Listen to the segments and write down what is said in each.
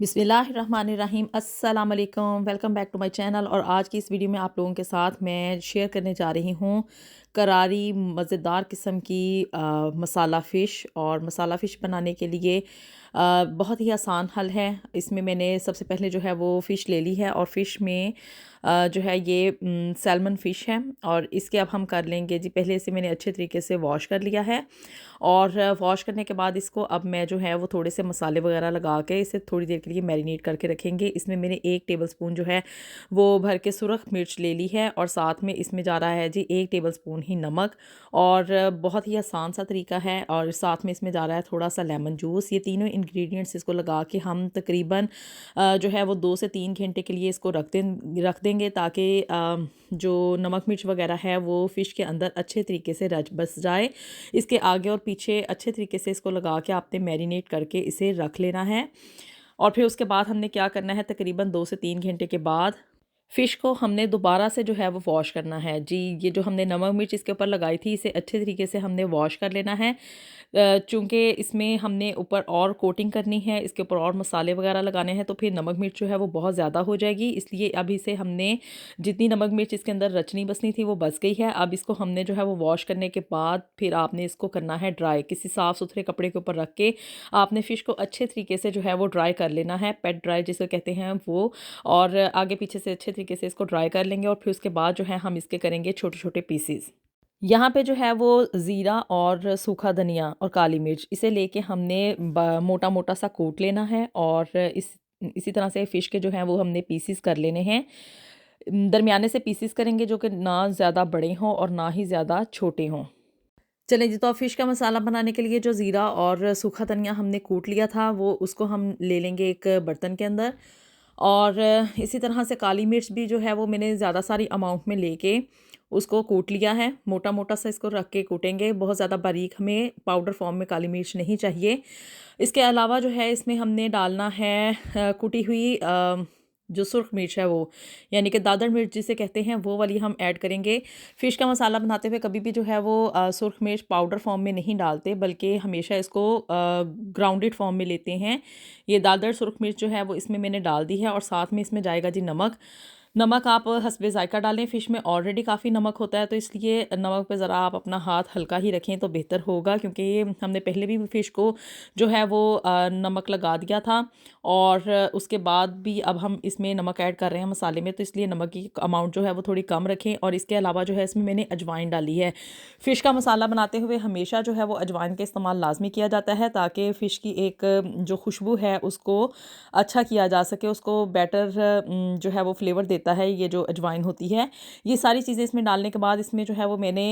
बिस्मिल्लाहिर्रहमानिर्रहीम अस्सलाम वालेकुम, welcome back to my channel. और आज की इस वीडियो में आप लोगों के साथ मैं शेयर करने जा रही हूँ करारी मज़ेदार किस्म की मसाला फ़िश। और मसाला फ़िश बनाने के लिए बहुत ही आसान हल है। इसमें मैंने सबसे पहले जो है वो फ़िश ले ली है और फ़िश में जो है ये सैल्मन फ़िश है। और इसके अब हम कर लेंगे जी, पहले इसे मैंने अच्छे तरीके से वॉश कर लिया है। और वॉश करने के बाद इसको अब मैं जो है वो थोड़े से मसाले वगैरह लगा के इसे थोड़ी देर के लिए मैरिनेट करके रखेंगे। इसमें मैंने 1 टेबलस्पून जो है वो भर के सुरख मिर्च ले ली है और साथ में इसमें जा रहा है जी 1 टेबलस्पून ही नमक। और बहुत ही आसान सा तरीका है। और साथ में इसमें जा रहा है थोड़ा सा लेमन जूस। ये तीनों इंग्रेडिएंट्स इसको लगा के हम तकरीबन जो है वो 2 से 3 घंटे के लिए इसको रख देंगे ताकि जो नमक मिर्च वगैरह है वो फ़िश के अंदर अच्छे तरीके से रच बस जाए। इसके आगे और पीछे अच्छे तरीके से इसको लगा के आपने मैरिनेट करके इसे रख लेना है। और फिर उसके बाद हमने क्या करना है, तकरीबन 2 से 3 घंटे के बाद फ़िश को हमने दोबारा से जो है वो वॉश करना है जी। ये जो हमने नमक मिर्च इसके ऊपर लगाई थी, इसे अच्छे तरीके से हमने वॉश कर लेना है। चूँकि इसमें हमने ऊपर और कोटिंग करनी है, इसके ऊपर और मसाले वगैरह लगाने हैं, तो फिर नमक मिर्च जो है वो बहुत ज़्यादा हो जाएगी। इसलिए अब इसे हमने जितनी नमक मिर्च इसके अंदर रचनी बसनी थी वो बस गई है। अब इसको हमने जो है वो वॉश करने के बाद फिर आपने इसको करना है ड्राई। किसी साफ़ सुथरे कपड़े के ऊपर रख के आपने फ़िश को अच्छे तरीके से जो है वो ड्राई कर लेना है, पेट ड्राई जिसे कहते हैं वो। और आगे पीछे से अच्छे तरीके से इसको ड्राई कर लेंगे और फिर उसके बाद जो है हम इसके करेंगे छोटे-छोटे पीसेस। यहाँ पे जो है वो ज़ीरा और सूखा धनिया और काली मिर्च इसे लेके हमने मोटा-मोटा सा कूट लेना है। और इसी तरह से फ़िश के जो हैं वो हमने पीसेस कर लेने हैं। दरमियाने से पीसेस करेंगे जो कि ना ज़्यादा बड़े हों और ना ही ज़्यादा छोटे हों। चलें जी, तो अब फ़िश का मसाला बनाने के लिए जो ज़ीरा और सूखा धनिया हमने कूट लिया था वो उसको हम ले लेंगे एक बर्तन के अंदर। और इसी तरह से काली मिर्च भी जो है वो मैंने ज़्यादा सारी अमाउंट में लेके उसको कूट लिया है। मोटा-मोटा सा इसको रख के कूटेंगे, बहुत ज़्यादा बारीक हमें पाउडर फॉर्म में काली मिर्च नहीं चाहिए। इसके अलावा जो है इसमें हमने डालना है कुटी हुई जो सुर्ख मिर्च है वो, यानी कि दादर मिर्च जिसे कहते हैं, वो वाली हम ऐड करेंगे। फ़िश का मसाला बनाते हुए कभी भी जो है वो सुर्ख मिर्च पाउडर फॉर्म में नहीं डालते, बल्कि हमेशा इसको ग्राउंडेड फॉर्म में लेते हैं। ये दादर सुर्ख मिर्च जो है वो इसमें मैंने डाल दी है। और साथ में इसमें जाएगा जी नमक। नमक आप हस्बे ज़ायक़ा डालें, फ़िश में ऑलरेडी काफ़ी नमक होता है, तो इसलिए नमक पे ज़रा आप अपना हाथ हल्का ही रखें तो बेहतर होगा, क्योंकि ये हमने पहले भी फ़िश को जो है वो नमक लगा दिया था। और उसके बाद भी अब हम इसमें नमक ऐड कर रहे हैं मसाले में, तो इसलिए नमक की अमाउंट जो है वो थोड़ी कम रखें। और इसके अलावा जो है इसमें मैंने अजवाइन डाली है। फ़िश का मसाला बनाते हुए हमेशा जो है वो अजवाइन का इस्तेमाल लाज़मी किया जाता है, ताकि फ़िश की एक जो खुशबू है उसको अच्छा किया जा सके, उसको बेटर जो है वो फ्लेवर देता है ये जो अजवाइन होती है। ये सारी चीज़ें इसमें डालने के बाद इसमें जो है वो मैंने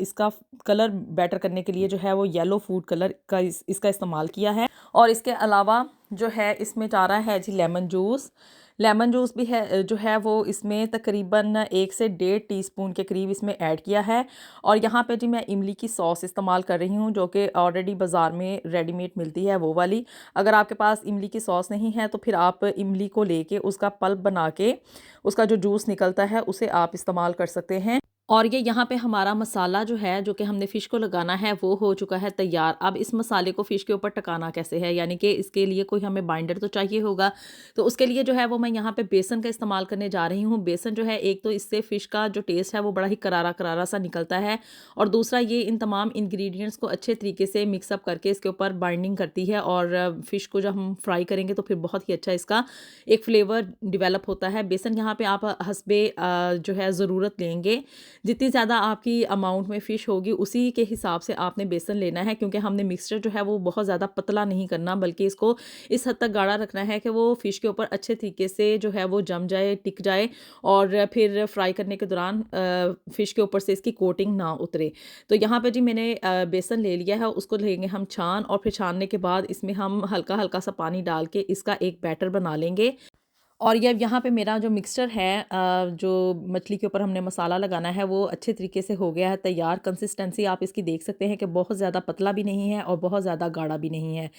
इसका कलर बेटर करने के लिए जो है वो येलो फूड कलर का इसका इस्तेमाल किया है। और इसके अलावा जो है इसमें जा रहा है जी लेमन जूस। लेमन जूस भी है जो है वो इसमें तकरीबन 1 से 1.5 टीस्पून के करीब इसमें ऐड किया है। और यहाँ पे जी मैं इमली की सॉस इस्तेमाल कर रही हूँ, जो कि ऑलरेडी बाज़ार में रेडीमेड मिलती है वो वाली। अगर आपके पास इमली की सॉस नहीं है तो फिर आप इमली को लेके उसका पल्प बना के उसका जो जूस निकलता है उसे आप इस्तेमाल कर सकते हैं। और ये यहाँ पे हमारा मसाला जो है, जो कि हमने फ़िश को लगाना है, वो हो चुका है तैयार। अब इस मसाले को फ़िश के ऊपर टकाना कैसे है, यानी कि इसके लिए कोई हमें बाइंडर तो चाहिए होगा। तो उसके लिए जो है वो मैं यहाँ पे बेसन का इस्तेमाल करने जा रही हूँ। बेसन जो है, एक तो इससे फ़िश का जो टेस्ट है वो बड़ा ही करारा-करारा सा निकलता है। और दूसरा ये इन तमाम इंग्रीडिएंट्स को अच्छे तरीके से मिक्स अप करके इसके ऊपर बाइंडिंग करती है। और फ़िश को जब हम फ्राई करेंगे तो फिर बहुत ही अच्छा इसका एक फ्लेवर डेवलप होता है। बेसन यहाँ पे आप हस्बे जो है ज़रूरत लेंगे। जितनी ज़्यादा आपकी अमाउंट में फ़िश होगी उसी के हिसाब से आपने बेसन लेना है, क्योंकि हमने मिक्सचर जो है वो बहुत ज़्यादा पतला नहीं करना, बल्कि इसको इस हद तक गाढ़ा रखना है कि वो फ़िश के ऊपर अच्छे तरीके से जो है वो जम जाए, टिक जाए। और फिर फ्राई करने के दौरान फ़िश के ऊपर से इसकी कोटिंग ना उतरे। तो यहाँ पे जी मैंने बेसन ले लिया है, उसको लेंगे हम छान। और फिर छानने के बाद इसमें हम हल्का-हल्का सा पानी डाल के इसका एक बैटर बना लेंगे। और ये यहाँ पे मेरा जो मिक्सचर है जो मछली के ऊपर हमने मसाला लगाना है वो अच्छे तरीके से हो गया है तैयार। कंसिस्टेंसी आप इसकी देख सकते हैं कि बहुत ज़्यादा पतला भी नहीं है और बहुत ज़्यादा गाढ़ा भी नहीं है।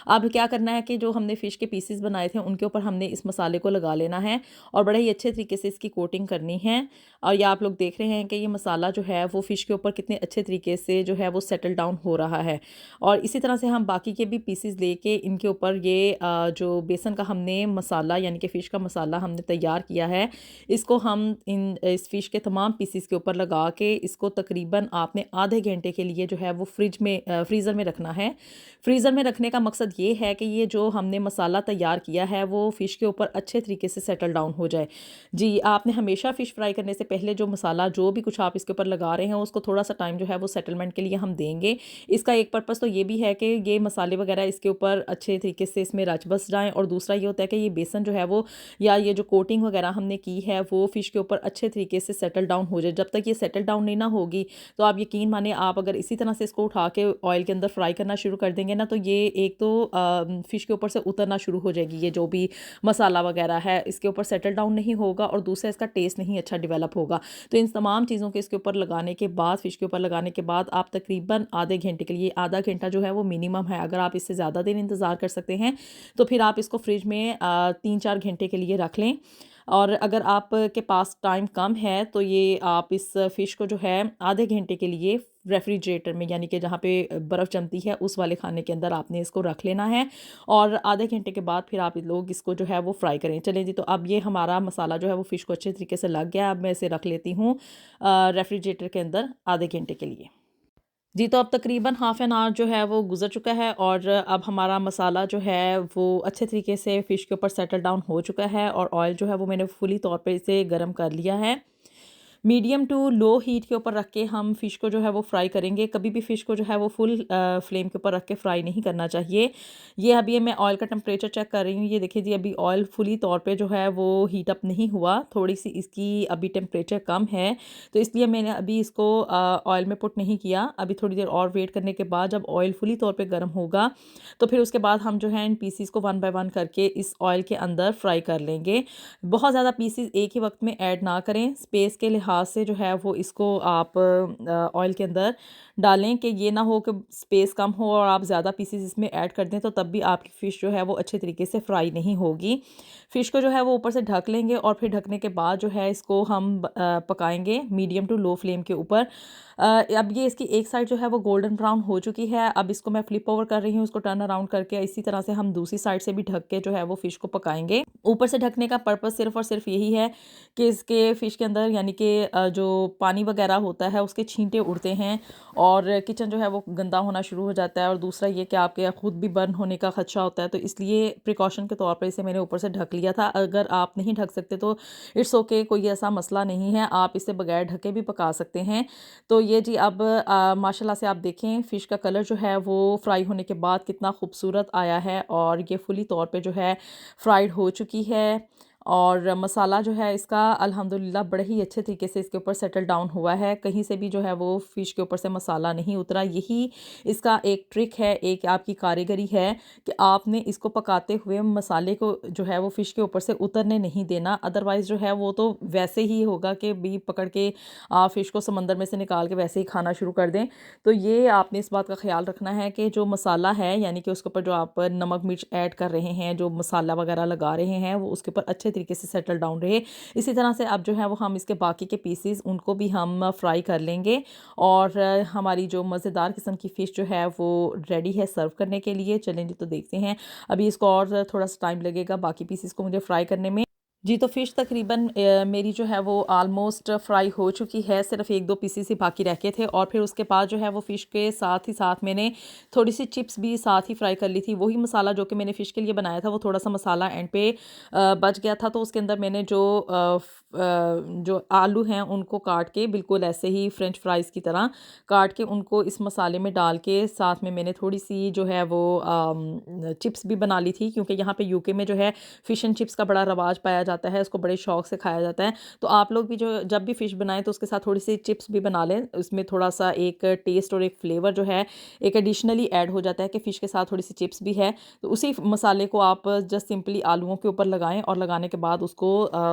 अब क्या करना है कि जो हमने फ़िश के पीसेस बनाए थे उनके ऊपर हमने इस मसाले को लगा लेना है और बड़े ही अच्छे तरीके से इसकी कोटिंग करनी है। और ये आप लोग देख रहे हैं कि ये मसाला जो है वो फ़िश के ऊपर कितने अच्छे तरीके से जो है वो सेटल डाउन हो रहा है। और इसी तरह से हम बाकी के भी पीसेस लेके इनके ऊपर ये जो बेसन का हमने मसाला यानी कि फ़िश का मसाला हमने तैयार किया है, इसको हम इस फ़िश के तमाम पीसेस के ऊपर लगा के इसको तकरीबन आपने आधे घंटे के लिए जो है वो फ्रीज़र में रखना है। फ्रीज़र में रखने का मकसद ये है कि ये जो हमने मसाला तैयार किया है वो फ़िश के ऊपर अच्छे तरीके से सेटल डाउन हो जाए। जी, आपने हमेशा फ़िश फ्राई करने से पहले जो मसाला जो भी कुछ आप इसके ऊपर लगा रहे हैं उसको थोड़ा-सा टाइम जो है वो सेटलमेंट के लिए हम देंगे। इसका एक पर्पज़ तो ये भी है कि ये मसाले वगैरह इसके ऊपर अच्छे तरीके से इसमें रच बस जाएँ, और दूसरा ये होता है कि ये बेसन जो है वो या ये जो कोटिंग वगैरह हमने की है वो फ़िश के ऊपर अच्छे तरीके से सेटल डाउन हो जाए। जब तक ये सेटल डाउन नहीं ना होगी तो आप यकीन मानिए, आप अगर इसी तरह से इसको उठा के ऑयल के अंदर फ्राई करना शुरू कर देंगे ना तो ये एक तो फ़िश के ऊपर से उतरना शुरू हो जाएगी, ये जो भी मसाला वगैरह है इसके ऊपर सेटल डाउन नहीं होगा, और दूसरा इसका टेस्ट नहीं अच्छा डेवलप होगा। तो इन तमाम चीज़ों के इसके ऊपर लगाने के बाद, फ़िश के ऊपर लगाने के बाद आप तकरीबन आधे घंटे के लिए, आधा घंटा जो है वो मिनिमम है, अगर आप इससे ज़्यादा देर इंतज़ार कर सकते हैं तो फिर आप इसको फ्रिज में 3-4 घंटे के लिए रख लें। और अगर आप के पास टाइम कम है तो ये आप इस फ़िश को जो है आधे घंटे के लिए रेफ्रिजरेटर में, यानी कि जहाँ पे बर्फ़ जमती है उस वाले खाने के अंदर आपने इसको रख लेना है, और आधे घंटे के बाद फिर आप लोग इसको जो है वो फ्राई करें। चलें जी, तो अब ये हमारा मसाला जो है वो फ़िश को अच्छे तरीके से लग गया। अब मैं इसे रख लेती हूँ रेफ्रिजरेटर के अंदर आधे घंटे के लिए। जी, तो अब तकरीबन हाफ़ एन आवर जो है वो गुज़र चुका है, और अब हमारा मसाला जो है वो अच्छे तरीके से फ़िश के ऊपर सेटल डाउन हो चुका है, और ऑयल जो है वो मैंने फुली तौर पे इसे गर्म कर लिया है। मीडियम टू लो हीट के ऊपर रख के हम फ़िश को जो है वो फ्राई करेंगे। कभी भी फ़िश को जो है वो फुल फ्लेम के ऊपर रख के फ्राई नहीं करना चाहिए। ये अभी मैं ऑयल का टेम्परेचर चेक कर रही हूँ। ये देखिए जी, अभी ऑयल फुली तौर पे जो है वो हीट अप नहीं हुआ। थोड़ी-सी इसकी अभी टेम्परेचर कम है, तो इसलिए मैंने अभी इसको ऑयल में पुट नहीं किया। अभी थोड़ी देर और वेट करने के बाद जब ऑयल फुली तौर पे गर्म होगा, तो फिर उसके बाद हम जो है इन पीसेस को वन बाय वन करके इस ऑयल के अंदर फ्राई कर लेंगे। बहुत ज़्यादा पीसेस एक ही वक्त में ऐड ना करें। स्पेस के लिहाज से जो है वो इसको आप ऑयल के अंदर डालें कि ये ना हो कि स्पेस कम हो और आप ज़्यादा पीसेस इसमें ऐड कर दें, तो तब भी आपकी फ़िश जो है वो अच्छे तरीके से फ्राई नहीं होगी। फ़िश को जो है वो ऊपर से ढक लेंगे, और फिर ढकने के बाद जो है इसको हम पकाएंगे मीडियम टू लो फ्लेम के ऊपर। अब ये इसकी एक साइड जो है वो गोल्डन ब्राउन हो चुकी है। अब इसको मैं फ्लिप ओवर कर रही हूँ, उसको टर्न अराउंड करके। इसी तरह से हम दूसरी साइड से भी ढक के जो है वो फ़िश को पकाएंगे। ऊपर से ढकने का पर्पज़ सिर्फ़ और सिर्फ यही है कि इसके फ़िश के अंदर यानी कि जो पानी वगैरह होता है उसके छींटे उड़ते हैं और किचन जो है वो गंदा होना शुरू हो जाता है, और दूसरा ये कि आपके खुद भी बर्न होने का ख़दशा होता है। तो इसलिए प्रिकॉशन के तौर पर इसे मैंने ऊपर से ढक लिया था। अगर आप नहीं ढक सकते तो इट्स ओके, कोई ऐसा मसला नहीं है, आप इसे बगैर ढके भी पका सकते हैं। तो ये जी, अब माशाल्लाह से आप देखें फ़िश का कलर जो है वो फ्राई होने के बाद कितना खूबसूरत आया है, और ये फुली तौर पे जो है फ्राइड हो चुकी है। और मसाला जो है इसका अल्हम्दुलिल्लाह बड़े ही अच्छे तरीके से इसके ऊपर सेटल डाउन हुआ है। कहीं से भी जो है वो फ़िश के ऊपर से मसाला नहीं उतरा। यही इसका एक ट्रिक है, एक आपकी कारीगरी है कि आपने इसको पकाते हुए मसाले को जो है वो फ़िश के ऊपर से उतरने नहीं देना। अदरवाइज़ जो है वो तो वैसे ही होगा कि भी पकड़ के आप फ़िश को समंदर में से निकाल के वैसे ही खाना शुरू कर दें। तो ये आपने इस बात का ख़्याल रखना है कि जो मसाला है, यानी कि उसके ऊपर जो आप नमक मिर्च ऐड कर रहे हैं, जो मसाला वगैरह लगा रहे हैं, वो उसके ऊपर अच्छे तरीके से सेटल डाउन रहे। इसी तरह से अब जो है वो हम इसके बाकी के पीसेस उनको भी हम फ्राई कर लेंगे, और हमारी जो मज़ेदार किस्म की फ़िश जो है वो रेडी है सर्व करने के लिए। चलें जी, तो देखते हैं। अभी इसको और थोड़ा सा टाइम लगेगा बाकी पीसेस को मुझे फ्राई करने में। जी, तो फ़िश तकरीबन मेरी जो है वो ऑलमोस्ट फ्राई हो चुकी है, सिर्फ़ 1-2 पीसेस ही बाकी रह गए थे, और फिर उसके बाद जो है वो फ़िश के साथ ही साथ मैंने थोड़ी-सी चिप्स भी साथ ही फ्राई कर ली थी। वही मसाला जो कि मैंने फ़िश के लिए बनाया था, वो थोड़ा-सा मसाला एंड पे बच गया था, तो उसके अंदर मैंने जो आलू हैं उनको काट के बिल्कुल ऐसे ही फ्रेंच फ्राइज़ की तरह काट के उनको इस मसाले में डाल के, साथ में मैंने थोड़ी-सी जो है वो चिप्स भी बना ली थी, क्योंकि यहाँ पे यूके में जो है फ़िश एंड चिप्स का बड़ा रवाज पाया जाता है, उसको बड़े शौक से खाया जाता है। तो आप लोग भी जो जब भी फ़िश बनाएँ तो उसके साथ थोड़ी-सी चिप्स भी बना लें। उसमें थोड़ा-सा एक टेस्ट और एक फ्लेवर जो है एक एडिशनली ऐड हो जाता है कि फ़िश के साथ थोड़ी-सी चिप्स भी है। तो उसी मसाले को आप जस्ट सिंपली आलूओं के ऊपर लगाएँ और लगाने के बाद उसको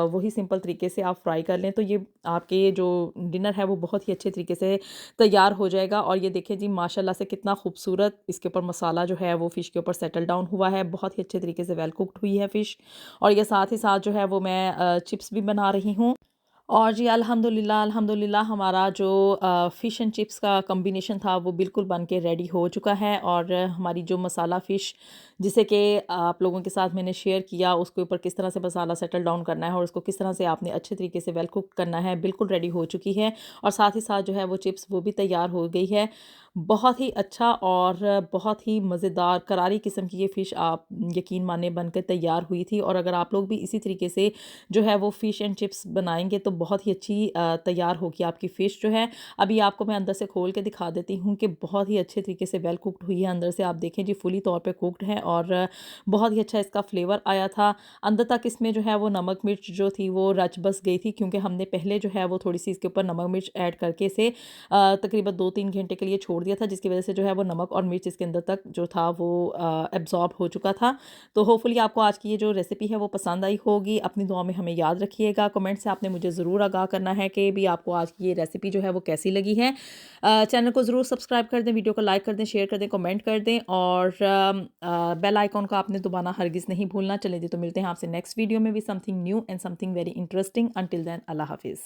वही सिंपल तरीके से आप फ्राई कर लें। तो ये आपके जो डिनर है वो बहुत ही अच्छे तरीके से तैयार हो जाएगा। और ये देखिए जी माशाल्लाह से कितना खूबसूरत इसके ऊपर मसाला जो है वो फ़िश के ऊपर सेटल डाउन हुआ है। बहुत ही अच्छे तरीके से वेल कुक्ड हुई है फ़िश। और ये साथ ही साथ जो है वो मैं चिप्स भी बना रही हूँ। और जी अल्हम्दुलिल्लाह अल्हम्दुलिल्लाह हमारा जो फ़िश एंड चिप्स का कॉम्बिनेशन था वो बिल्कुल बन के रेडी हो चुका है। और हमारी जो मसाला फ़िश जिसे कि आप लोगों के साथ मैंने शेयर किया उसके ऊपर किस तरह से मसाला सेटल डाउन करना है और उसको किस तरह से आपने अच्छे तरीके से वेल कुक करना है, बिल्कुल रेडी हो चुकी है। और साथ ही साथ जो है वो चिप्स वो भी तैयार हो गई है। बहुत ही अच्छा और बहुत ही मज़ेदार करारी किस्म की ये फ़िश आप यकीन माने बनकर तैयार हुई थी। और अगर आप लोग भी इसी तरीके से जो है वो फ़िश एंड चिप्स बनाएँगे तो बहुत ही अच्छी तैयार होगी आपकी फ़िश जो है। अभी आपको मैं अंदर से खोल के दिखा देती हूँ कि बहुत ही अच्छे तरीके से वेल कुक्ड हुई है। अंदर से आप देखें जी फुली तौर पे कुक्ड है और बहुत ही अच्छा इसका फ्लेवर आया था। अंदर तक इसमें जो है वो नमक मिर्च जो थी वो रच बस गई थी क्योंकि हमने पहले जो है वो थोड़ी-सी इसके ऊपर नमक मिर्च ऐड करके इसे तकरीबन 2-3 घंटे के लिए छोड़ दिया था, जिसकी वज़ह से जो है वो नमक और मिर्च इसके अंदर तक जो था वो एब्ज़ॉर्ब हो चुका था। तो होपफुली आपको आज की ये जो रेसिपी है वो पसंद आई होगी। अपनी दुआ में हमें याद रखिएगा। कमेंट से आपने मुझे ज़रूर आगाह करना है कि भी आपको आज की ये रेसिपी जो है वो कैसी लगी है। चैनल को ज़रूर सब्सक्राइब कर दें, वीडियो को लाइक कर दें, शेयर कर दें, कमेंट कर दें और बेल आइकॉन को आपने दबाना हरगिज़ नहीं भूलना। चलें जी तो मिलते हैं आपसे नेक्स्ट वीडियो में भी something new and something very interesting. Until then अल्लाह हाफ़िज़।